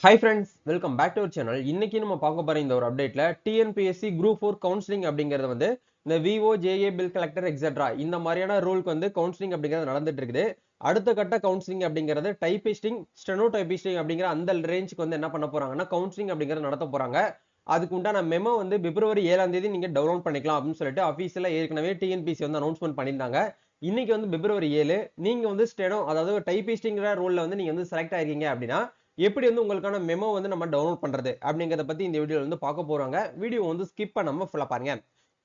Hi friends, welcome back to our channel. இன்னைக்கு நம்ம பார்க்க போற இந்த ஒரு அப்டேட்ல TNPSC Group 4 கவுன்சிலிங் அப்படிங்கிறது வந்து இந்த VO, JA, bill collector etcetera இந்த மாதிரியான ரோலுக்கு வந்து கவுன்சிலிங் அப்படிங்கிறது நடந்துட்டு இருக்குது. அடுத்த கட்ட கவுன்சிலிங் அப்படிங்கிறது டைபிஸ்டிங், ஸ்டெனோ டைபிஸ்டிங் அப்படிங்கிற அந்த ரேஞ்சுக்கு வந்து என்ன பண்ண போறாங்கன்னா கவுன்சிலிங் அப்படிங்கிறது நடத்த போறாங்க. அதுக்கு உண்டான மெமோ வந்து பிப்ரவரி 7ஆம் தேதி நீங்க டவுன்லோட் பண்ணிக்கலாம் அப்படின்னு சொல்லிட்டு அஃபீஷியலா ஏற்கனவே TNPSC வந்து அனௌன்ஸ்மெண்ட் பண்ணியிருந்தாங்க. இன்னைக்கு வந்து பிப்ரவரி 7 நீங்க வந்து ஸ்டெனோ அதாவது டைபிஸ்டிங்கிற ரோல்ல வந்து நீங்க வந்து செலக்ட் ஆயிருக்கீங்க அப்படின்னா எப்படி வந்து உங்களுக்கான மெமோ வந்து நம்ம டவுன்லோட் பண்றது அப்படிங்கறத பத்தி இந்த வீடியோல வந்து பார்க்க போறாங்க. வீடியோ வந்து ஸ்கிப் பண்ணாம ஃபுல்லா பாருங்க.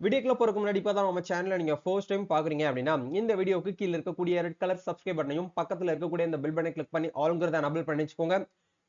வீடியோக்குள்ள போறதுக்கு முன்னாடி இப்பதான் நம்ம சேனலை நீங்க ஃபர்ஸ்ட் டைம் பாக்குறீங்க அப்படின்னா இந்த வீடியோக்கு கீழ இருக்கக்கூடிய ரெட் கலர் சப்ஸ்கிரைப் பட்டனையும் பக்கத்துல இருக்கக்கூடிய இந்த பெல் பட்டனை கிளிக் பண்ணி ஆல்ங்கிறத எனபிள் பண்ணி வச்சுக்கோங்க.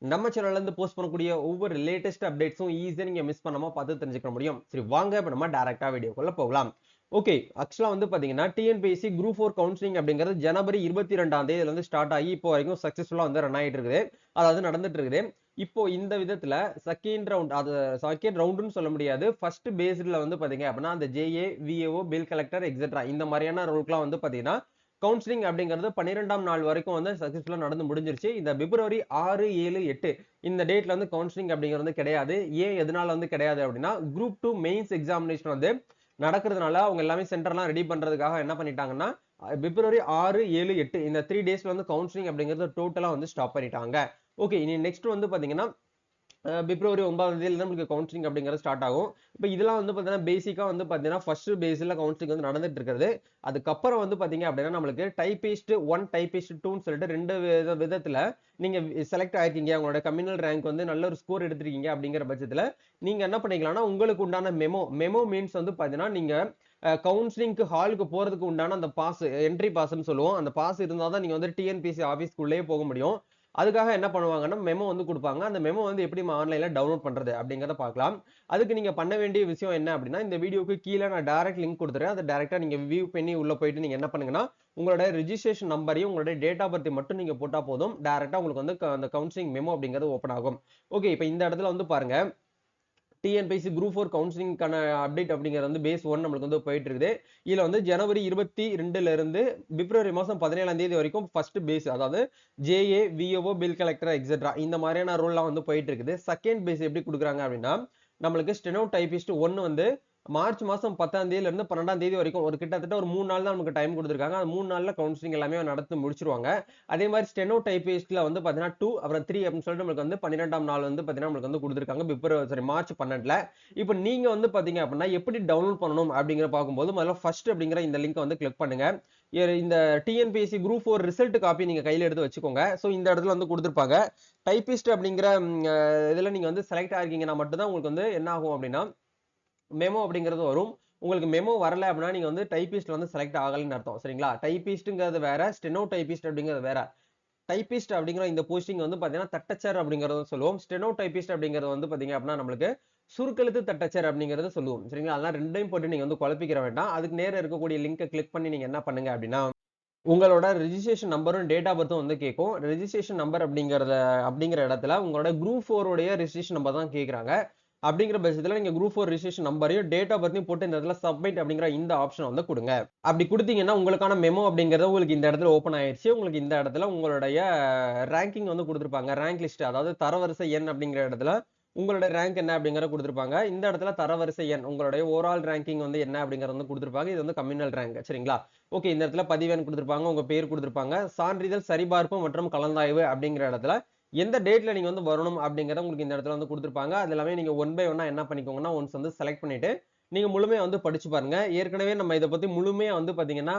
நம்ம சேனல்ல இருந்து போஸ்ட் பண்ணக்கூடிய ஒவ்வொரு லேட்டஸ்ட் அப்டேட்ஸும் ஈஸியா நீங்க மிஸ் பண்ணாம பார்த்து தெரிஞ்சுக்க முடியும். சரி வாங்க இப்ப நம்ம டைரக்டா வீடியோக்குள்ள போகலாம். ஓகே, ஆக்சுவலா வந்து பாத்தீங்கன்னா டிஎன்பிஎஸ்சி குரூப் 4 கவுன்சிலிங் அப்படிங்கிறது ஜனவரி 22ஆம் தேதியில இருந்து ஸ்டார்ட் ஆகி இப்போ வரைக்கும் சக்சஸ்ஃபுல்லா வந்து ரன் ஆயிட்டு இருக்குது. அதாவது நடந்துட்டு இருக்குது. இப்போ இந்த விதத்துல செகண்ட் ரவுண்ட் அது செகண்ட் ரவுண்டுன்னு சொல்ல முடியாது. ஃபர்ஸ்ட் பேஸ்ட்ல வந்து பாத்தீங்க அப்படின்னா அந்த JA, VAO, bill collector etcetera இந்த மாதிரியான ரோலுக்குலாம் வந்து பாத்தீங்கன்னா கவுன்சிலிங் அப்படிங்கிறது 12ஆம் நாள் வரைக்கும் வந்து சக்சஸ்ஃபுல்லா நடந்து முடிஞ்சிருச்சு. இந்த பிப்ரவரி 6, 7, 8 இந்த டேட்ல வந்து கவுன்சிலிங் அப்படிங்கிறது வந்து கிடையாது. ஏன் எதனால வந்து கிடையாது அப்படின்னா குரூப் 2 மெயின்ஸ் எக்ஸாமினேஷன் வந்து நடக்கிறதுனால அவங்க எல்லாமே சென்டர்லாம் ரெடி பண்றதுக்காக என்ன பண்ணிட்டாங்கன்னா பிப்ரவரி 6, 7, 8 இந்த 3 டேஸ்ல வந்து கவுன்சிலிங் அப்படிங்கிறது டோட்டலா வந்து ஸ்டாப் பண்ணிட்டாங்க. ஓகே, இனி நெக்ஸ்ட் வந்து பாத்தீங்கன்னா பிப்ரவரி 9ஆம் தேதியில தான் உங்களுக்கு கவுன்சிலிங் அப்படிங்கிறது ஸ்டார்ட் ஆகும். இப்போ இதெல்லாம் வந்து பாத்தீங்கன்னா பேசிக்கா வந்து பாத்தீங்கன்னா ஃபர்ஸ்ட் பேஸ்ல கவுன்சிலிங் வந்து நடந்துட்டு இருக்கிறது. அதுக்கப்புறம் வந்து பாத்தீங்க அப்படின்னா நம்மளுக்கு டைபிஸ்ட் 1, டைபிஸ்ட் 2ன்னு சொல்லிட்டு ரெண்டு விதத்துல நீங்க செலக்ட் ஆயிருக்கீங்க. உங்களோட கம்யூனல் ரேங்க் வந்து நல்ல ஒரு ஸ்கோர் எடுத்திருக்கீங்க அப்படிங்கிற பட்சத்துல நீங்க என்ன பண்ணிக்கலாம்னா உங்களுக்கு உண்டான மெமோ மீன்ஸ் வந்து பாத்தீங்கன்னா நீங்க கவுன்சிலிங்க்கு ஹாலுக்கு போறதுக்கு உண்டான அந்த பாஸ் என்ட்ரி பாஸ்ன்னு சொல்லுவோம். அந்த பாஸ் இருந்தா தான் நீங்க வந்து டிஎன்பிஎஸ்சி ஆஃபீஸ்க்குள்ளேயே போக முடியும். அதுக்காக என்ன பண்ணுவாங்கன்னா மெமோ வந்து கொடுப்பாங்க. அந்த மெமோ வந்து எப்படி ஆன்லைன்ல டவுன்லோட் பண்றது அப்படிங்கறத பார்க்கலாம். அதுக்கு நீங்க பண்ண வேண்டிய விஷயம் என்ன அப்படின்னா இந்த வீடியோக்கு கீழே நான் டைரக்ட் லிங்க் கொடுத்துறேன். அதை டைரக்டா நீங்க வியூ பண்ணி உள்ள போயிட்டு நீங்க என்ன பண்ணுங்கன்னா உங்களோட ரெஜிஸ்ட்ரேஷன் நம்பரையும் உங்களோட டேட் ஆஃப் பர்த் மட்டும் நீங்க போட்டா போதும். டைரக்டா உங்களுக்கு வந்து அந்த கவுன்சிலிங் மெமோ அப்படிங்கிறது ஓப்பன் ஆகும். ஓகே, இப்போ இந்த இடத்துல வந்து பாருங்க டிஎன்பிஎஸ்சி குரூப் 4 கவுன்சிலிங்கான அப்டேட் அப்படிங்கிறது வந்து பேஸ் 1 நம்மளுக்கு வந்து போயிட்டு இருக்குது. இதுல வந்து ஜனவரி 22ல இருந்து பிப்ரவரி மாசம் 17ஆம் தேதி வரைக்கும் ஃபர்ஸ்ட் பேஸ் அதாவது ஜேஏ, விஓஓ, பில் கலெக்டர் எக்ஸெட்ரா இந்த மாதிரியான ரோல்லாம் வந்து போயிட்டு இருக்குது. செகண்ட் பேஸ் எப்படி கொடுக்குறாங்க அப்படின்னா நம்மளுக்கு ஸ்டெனோ டைபிஸ்ட் 1 வந்து மார்ச் மாசம் 10ஆம் தேதியில இருந்து 12ஆம் தேதி வரைக்கும் ஒரு கிட்டத்தட்ட ஒரு 3 நாள் தான் நமக்கு டைம் கொடுத்துருக்காங்க. அந்த 3 நாள்ல கவுன்சிலிங் எல்லாமே நடத்தி முடிச்சிருவாங்க. அதே மாதிரி ஸ்டெனோ டைபிஸ்ட்ல வந்து பாத்தீங்கன்னா 2 அப்புறம் 3 அப்படின்னு சொல்லிட்டு நம்மளுக்கு வந்து 12ஆம் நாள் வந்து பாத்தீங்கன்னா நம்மளுக்கு வந்து கொடுத்துருக்காங்க மார்ச் 12ல. இப்போ நீங்க வந்து பாத்தீங்க அப்படின்னா எப்படி டவுன்லோட் பண்ணணும் அப்படிங்கிற பார்க்கும்போது முதல்ல ஃபர்ஸ்ட் அப்படிங்கிற இந்த லிங்கை வந்து கிளிக் பண்ணுங்க. இந்த டிஎன்பிஎஸ்சி குரூப் 4 ரிசல்ட் காப்பி நீங்க கையில எடுத்து வச்சுக்கோங்க. ஸோ இந்த இடத்துல வந்து கொடுத்துருப்பாங்க டைபிஸ்ட் அப்படிங்கிற இதுல நீங்க வந்து செலக்ட் ஆகிருக்கீங்கன்னா மட்டும்தான் உங்களுக்கு வந்து என்ன ஆகும் அப்படின்னா மெமோ அப்படிங்கிறது வரும். உங்களுக்கு மெமோ வரல அப்படின்னா நீங்க வந்து டைபிஸ்ட் வந்து செலக்ட் ஆகலன்னு அர்த்தம். சரிங்களா? டைபிஸ்ட்ங்கிறது வேற, ஸ்டெனோ டைபிஸ்ட் அப்படிங்கிறது வேற. டைபிஸ்ட் அப்படிங்கிற இந்த போஸ்டிங் வந்து பாத்தீங்கன்னா தட்டச்சர் அப்படிங்கறத சொல்லுவோம். ஸ்டெனோ டைபிஸ்ட் அப்படிங்கிறது வந்து பாத்தீங்க அப்படின்னா நம்மளுக்கு சுருக்கெழுத்து தட்டச்சர் அப்படிங்கறத சொல்லுவோம். சரிங்களா? அதெல்லாம் ரெண்டையும் போட்டு நீங்க வந்து குழப்பிக்கிற வேண்டாம். அதுக்கு நேரா இருக்கக்கூடிய லிங்கை கிளிக் பண்ணி நீங்க என்ன பண்ணுங்க அப்படின்னா உங்களோட ரெஜிஸ்ட்ரேஷன் நம்பரும் டேட் ஆஃப் பர்த்தும் வந்து கேட்கும். ரெஜிஸ்ட்ரேஷன் நம்பர் அப்படிங்கிற இடத்துல உங்களோட குரூப் 4 உடைய ரெஜிஸ்ட்ரேஷன் நம்பர் தான் கேட்கறாங்க. அப்படிங்கிற பட்சத்துல நீங்க குரூப் 4 ரெஜிஸ்ட்ரேஷன் நம்பரையும் டேட் ஆஃப் பர்த்தையும் போட்டு இந்த இடத்துல சப்மிட் அப்படிங்கிற இந்த ஆப்ஷன் வந்து கொடுங்க. அப்படி கொடுத்தீங்கன்னா உங்களுக்கான மெமோ அப்படிங்கிறது உங்களுக்கு இந்த இடத்துல ஓப்பன் ஆயிருச்சு. உங்களுக்கு இந்த இடத்துல உங்களுடைய ரேங்கிங் வந்து கொடுத்துருப்பாங்க. ரேங்க் லிஸ்ட் அதாவது தரவரிசை எண் அப்படிங்கிற இடத்துல உங்களுடைய ரேங்க் என்ன அப்படிங்கறத கொடுத்துருப்பாங்க. இந்த இடத்துல தரவரிசை எண் உங்களுடைய ஓவரால் ரேங்கிங் வந்து என்ன அப்படிங்கறது வந்து கொடுத்துருப்பாங்க. இது வந்து கம்யூனல் ரேங்க். சரிங்களா? ஓகே, இந்த இடத்துல பதிவெண் கொடுத்துருப்பாங்க, உங்க பேர் கொடுத்துருப்பாங்க, சான்றிதழ் சரிபார்ப்பு மற்றும் கலந்தாய்வு அப்படிங்கிற இடத்துல எந்த டேட்ல நீங்க வந்து வரணும் அப்படிங்கறத உங்களுக்கு இந்த இடத்துல வந்து கொடுத்துருப்பாங்க. அது எல்லாமே நீங்க ஒன் பை ஒன்னா என்ன பண்ணிக்கோங்கன்னா ஒன்ஸ் வந்து செலக்ட் பண்ணிட்டு நீங்க முழுமையா வந்து படிச்சு பாருங்க. ஏற்கனவே நம்ம இதை பத்தி முழுமையா வந்து பாத்தீங்கன்னா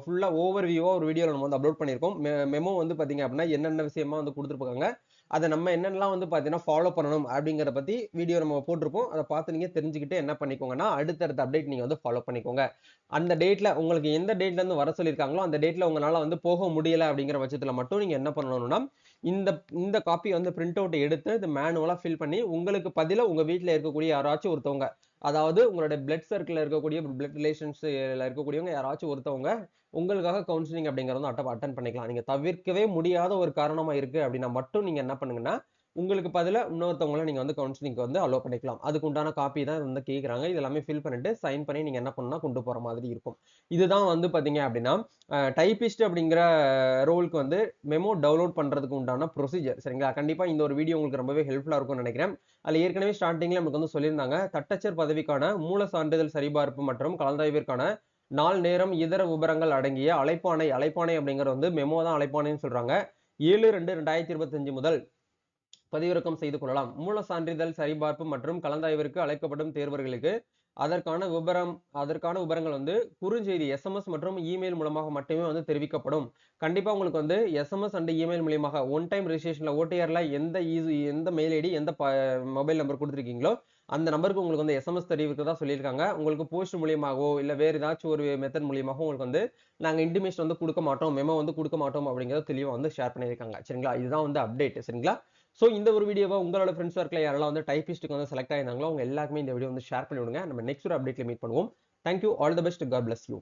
ஃபுல்லா ஓவர் வியூவா ஒரு வீடியோல நம்ம வந்து அப்லோட் பண்ணிருக்கோம். மெமோ வந்து பாத்தீங்க அப்படின்னா என்னென்ன விஷயமா வந்து கொடுத்துருப்பாங்க, அதை நம்ம என்னென்னலாம் வந்து பாத்தீங்கன்னா ஃபாலோ பண்ணணும் அப்படிங்கறத பத்தி வீடியோ நம்ம போட்டிருப்போம். அதை பார்த்து நீங்க தெரிஞ்சுக்கிட்டு என்ன பண்ணிக்கோங்கன்னா அடுத்தடுத்த அப்டேட் நீங்க வந்து ஃபாலோ பண்ணிக்கோங்க. அந்த டேட்ல உங்களுக்கு எந்த டேட்ல இருந்து வர சொல்லியிருக்காங்களோ அந்த டேட்ல உங்களால வந்து போக முடியல அப்படிங்கிற பட்சத்துல மட்டும் நீங்க என்ன பண்ணணும்னா இந்த இந்த காப்பி வந்து பிரிண்ட் அவுட் எடுத்து இது மேனுவலா ஃபில் பண்ணி உங்களுக்கு பதிலா உங்க வீட்ல இருக்கக்கூடிய யாராச்சும் ஒருத்தவங்க அதாவது உங்களுடைய பிளட் சர்க்கிள்ல இருக்கக்கூடிய பிளட் ரிலேஷன்ஸ்ல இருக்கக்கூடியவங்க யாராச்சும் ஒருத்தவங்க உங்களுக்காக கவுன்சிலிங் அப்படிங்கறத அட்டன் பண்ணிக்கலாம். நீங்க தவிர்க்கவே முடியாத ஒரு காரணமா இருக்கு அப்படின்னா மட்டும் நீங்க என்ன பண்ணுங்கன்னா உங்களுக்கு பதிலா இன்னொருத்தவங்கள நீங்க வந்து கவுன்சிலிங்க்கு வந்து அலோ பண்ணிக்கலாம். அதுக்கு உண்டான காப்பி தான் வந்து கேக்குறாங்க. இது எல்லாமே ஃபில் பண்ணிட்டு சைன் பண்ணி நீங்க என்ன பண்ணணும்னா கொண்டு போற மாதிரி இருக்கும். இதுதான் வந்து பாத்தீங்க அப்படின்னா, டைபிஸ்ட் அப்படிங்கிற ரோலுக்கு வந்து மெமோ டவுன்லோட் பண்றதுக்கு உண்டான ப்ரொசீஜர். சரிங்களா? கண்டிப்பா இந்த ஒரு வீடியோ உங்களுக்கு ரொம்பவே ஹெல்ப்ஃபுல்லா இருக்கும்னு நினைக்கிறேன். அதுல ஏற்கனவே ஸ்டார்ட்டிங்ல நமக்கு வந்து சொல்லியிருந்தாங்க. தட்டச்சர் பதவிக்கான மூல சான்றிதழ் சரிபார்ப்பு மற்றும் கலந்தாய்விற்கான நாள், நேரம், இதர விபரங்கள் அடங்கிய அழைப்பாணை அழைப்பாணை அப்படிங்கிறது வந்து மெமோ தான் அழைப்பாணைன்னு சொல்றாங்க. 7/2/2025 முதல் பதிவிறக்கம் செய்து கொள்ளலாம். மூல சான்றிதழ் சரிபார்ப்பு மற்றும் கலந்தாய்விற்கு அழைக்கப்படும் தேர்வர்களுக்கு அதற்கான விபரங்கள் வந்து குறுஞ்செய்தி எஸ்எம்எஸ் மற்றும் இமெயில் மூலமாக மட்டுமே வந்து தெரிவிக்கப்படும். கண்டிப்பா உங்களுக்கு வந்து எஸ்எம்எஸ் அண்ட் இமெயில் மூலியமாக ஒன் டைம் ரெஜிஸ்ட்ரேஷன்ல ஓடிஆர்ல எந்த மெயில் ஐடி எந்த மொபைல் நம்பர் கொடுத்துருக்கீங்களோ அந்த நம்பருக்கு உங்களுக்கு வந்து எஸ்எம்எஸ் தெரிவிக்கிறதா சொல்லியிருக்காங்க. உங்களுக்கு போஸ்ட் மூலியமாகவோ இல்ல வேற ஏதாச்சும் ஒரு மெத்தட் மூலியமாகவோ உங்களுக்கு வந்து நாங்க இன்டிமேஷன் வந்து கொடுக்க மாட்டோம், மெமோ வந்து கொடுக்க மாட்டோம் அப்படிங்கறத தெளிவா வந்து ஷேர் பண்ணியிருக்காங்க. சரிங்களா? இதுதான் வந்து அப்டேட். சரிங்களா? சோ இந்த ஒரு வீடியோவை உங்களோட ஃப்ரெண்ட்ஸ் சர்க்கிள்ல யாரெல்லாம் வந்து டைபிஸ்ட்க்கு வந்து செலக்ட் ஆயிருந்தாங்களோ அவங்க எல்லாருக்குமே இந்த வீடியோ வந்து ஷேர் பண்ணி விடுங்க. நம்ம நெக்ஸ்ட் ஒரு அப்டேட்ல மீட் பண்ணுவோம். Thank you. All the best. God bless you.